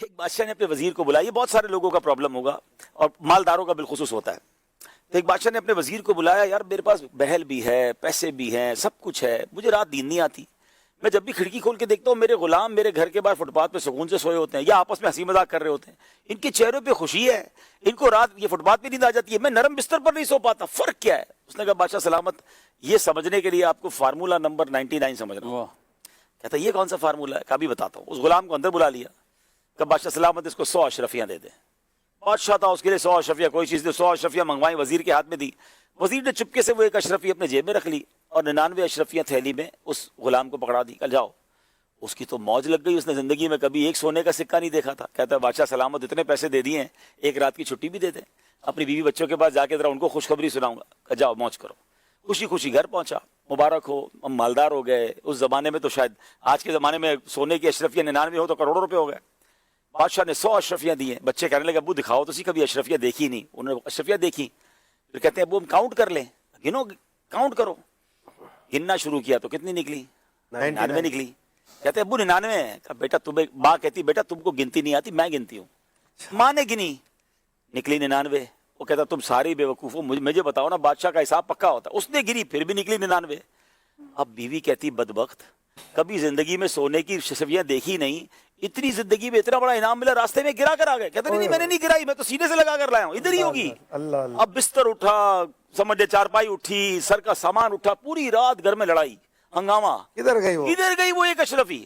ایک بادشاہ نے اپنے وزیر کو بلایا. یہ بہت سارے لوگوں کا پرابلم ہوگا اور مالداروں کا بالخصوص ہوتا ہے. تو ایک بادشاہ نے اپنے وزیر کو بلایا, یار میرے پاس بہل بھی ہے, پیسے بھی ہیں, سب کچھ ہے, مجھے رات نیند نہیں آتی. میں جب بھی کھڑکی کھول کے دیکھتا ہوں میرے غلام میرے گھر کے باہر فٹ پاتھ پہ سکون سے سوئے ہوتے ہیں یا آپس میں ہنسی مذاق کر رہے ہوتے ہیں. ان کے چہروں پہ خوشی ہے, ان کو رات یہ فٹ پاتھ پہ نیند آ جاتی ہے, میں نرم بستر پر نہیں سو پاتا, فرق کیا ہے؟ اس نے کہا بادشاہ سلامت, یہ سمجھنے کے لیے آپ کو فارمولہ نمبر 99 سمجھنا ہوں. کہتا یہ کون سا فارمولہ ہے؟ کبھی بتاتا ہوں. اس غلام کو اندر بلا لیا, کہ بادشاہ سلامت اس کو 100 اشرفیاں دے دیں. بادشاہ تھا, اس کے لیے 100 اشرفیاں کوئی چیز نہیں, 100 اشرفیاں منگوائیں, وزیر کے ہاتھ میں دی. وزیر نے چپکے سے وہ ایک اشرفی اپنے جیب میں رکھ لی اور 99 اشرفیاں تھیلی میں اس غلام کو پکڑا دی. کل جاؤ. اس کی تو موج لگ گئی, اس نے زندگی میں کبھی ایک سونے کا سکہ نہیں دیکھا تھا. کہتا ہے بادشاہ سلامت اتنے پیسے دے دیے ہیں, ایک رات کی چھٹی بھی دے دیں, اپنی بیوی بچوں کے پاس جا کے ذرا ان کو خوشخبری سناؤں گا. کہ جاؤ موج کرو. خوشی خوشی گھر پہنچا, مبارک ہو, ہم مالدار ہو گئے. اس زمانے میں تو شاید آج کے زمانے میں سونے کی اشرفیاں 99 ہو تو کروڑوں روپے ہو گئے. بادشاہ نے 100 اشرفیاں دی ہیں. بچے کہنے لگے ابو دکھاؤ تو کبھی اشرفیاں دیکھی نہیں. انہوں نے اشرفیاں دیکھی, پھر کہتے ہیں ابو ہم کاؤنٹ کر لیں. گنو, کاؤنٹ کرو. گننا شروع کیا تو کتنی نکلی؟ 99 نکلی. کہتے ہیں ابو 99 ہے. کہا بیٹا تمہیں, ماں کہتی بیٹا تم کو گنتی نہیں آتی, میں گنتی ہوں. ماں نے گنی, نکلی 99. وہ کہتا تم ساری بے وقوف ہو, مجھے بتاؤ نا بادشاہ کا حساب پکا ہوتا. اس نے گری, پھر بھی نکلی 99. اب بیوی کہتی بدبخت, کبھی زندگی میں سونے کی اشرفیاں دیکھی نہیں, اتنی زندگی میں اتنا بڑا انعام ملا, راستے میں گرا کر آ گئے. کہتے نہیں میں نے نہیں گرائی, میں تو سینے سے لگا کر لایا ہوں, ادھر ہی ہوگی. اب بستر اٹھا, سمجھے چارپائی اٹھی, سر کا سامان اٹھا, پوری رات گھر میں لڑائی ہنگامہ. ادھر گئی وہ ایک اشرفی.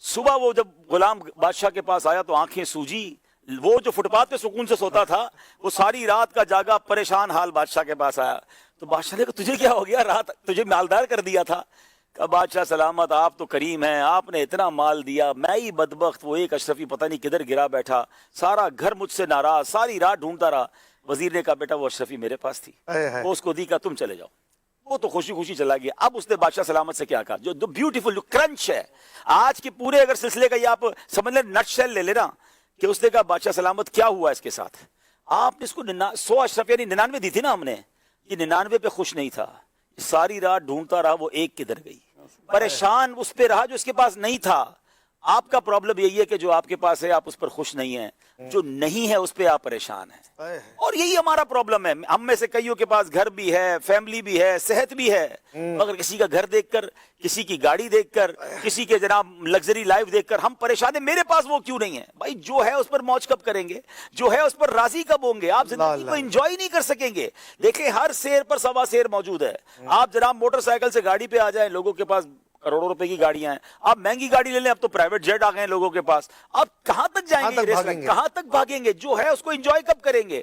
صبح وہ جب غلام بادشاہ کے پاس آیا تو آنکھیں سوجی. وہ جو فٹ پاتھ پہ سکون سے سوتا تھا وہ ساری رات کا جاگا پریشان حال بادشاہ کے پاس آیا. تو بادشاہ نے کہا تجھے کیا ہو گیا, رات تجھے مالدار کر دیا تھا. کہ بادشاہ سلامت آپ تو کریم ہیں, آپ نے اتنا مال دیا, میں ہی بدبخت وہ ایک اشرفی پتہ نہیں کدھر گرا بیٹھا, سارا گھر مجھ سے ناراض, ساری رات ڈھونڈتا رہا. وزیر نے کہا بیٹا وہ اشرفی میرے پاس تھی, وہ اس کو دی, کا تم چلے جاؤ. وہ تو خوشی خوشی چلا گیا. اب اس نے بادشاہ سلامت سے کیا کہا, جو بیوٹیفل جو کرنچ ہے آج کے پورے اگر سلسلے کا, یہ آپ سمجھ لیں نٹ شیل لے لینا, کہ اس نے کہا بادشاہ سلامت کیا ہوا اس کے ساتھ. آپ نے اس کو 100 اشرفیاں 99 دی تھی نا ہم نے, یہ 99 پہ خوش نہیں تھا, ساری رات ڈھونڈتا رہا وہ ایک کدھر گئی. پریشان اس پہ رہا جو اس کے پاس نہیں تھا. آپ کا پرابلم یہی ہے کہ جو آپ کے پاس ہے آپ اس پر خوش نہیں ہیں, جو نہیں ہے اس پہ آپ پریشان ہیں. اور یہی ہمارا پرابلم ہے. ہم میں سے کئیوں کے پاس گھر بھی ہے, فیملی بھی ہے, صحت بھی ہے, مگر کسی کا گھر دیکھ کر, کسی کی گاڑی دیکھ کر, کسی کے جناب لگژری لائف دیکھ کر ہم پریشان ہیں. میرے پاس وہ کیوں نہیں ہے؟ بھائی جو ہے اس پر موج کب کریں گے, جو ہے اس پر راضی کب ہوں گے؟ آپ زندگی کو انجوائے نہیں کر سکیں گے. دیکھیں ہر سیر پر سوا سیر موجود ہے. آپ جناب موٹر سائیکل سے گاڑی پہ آ جائیں, لوگوں کے پاس کروڑوں روپے کی گاڑیاں ہیں. آپ مہنگی گاڑی لے لیں, اب تو پرائیویٹ جیٹ آ گئے ہیں لوگوں کے پاس. آپ کہاں تک جائیں گے, کہاں تک بھاگیں گے؟ جو ہے اس کو انجوائے کب کریں گے؟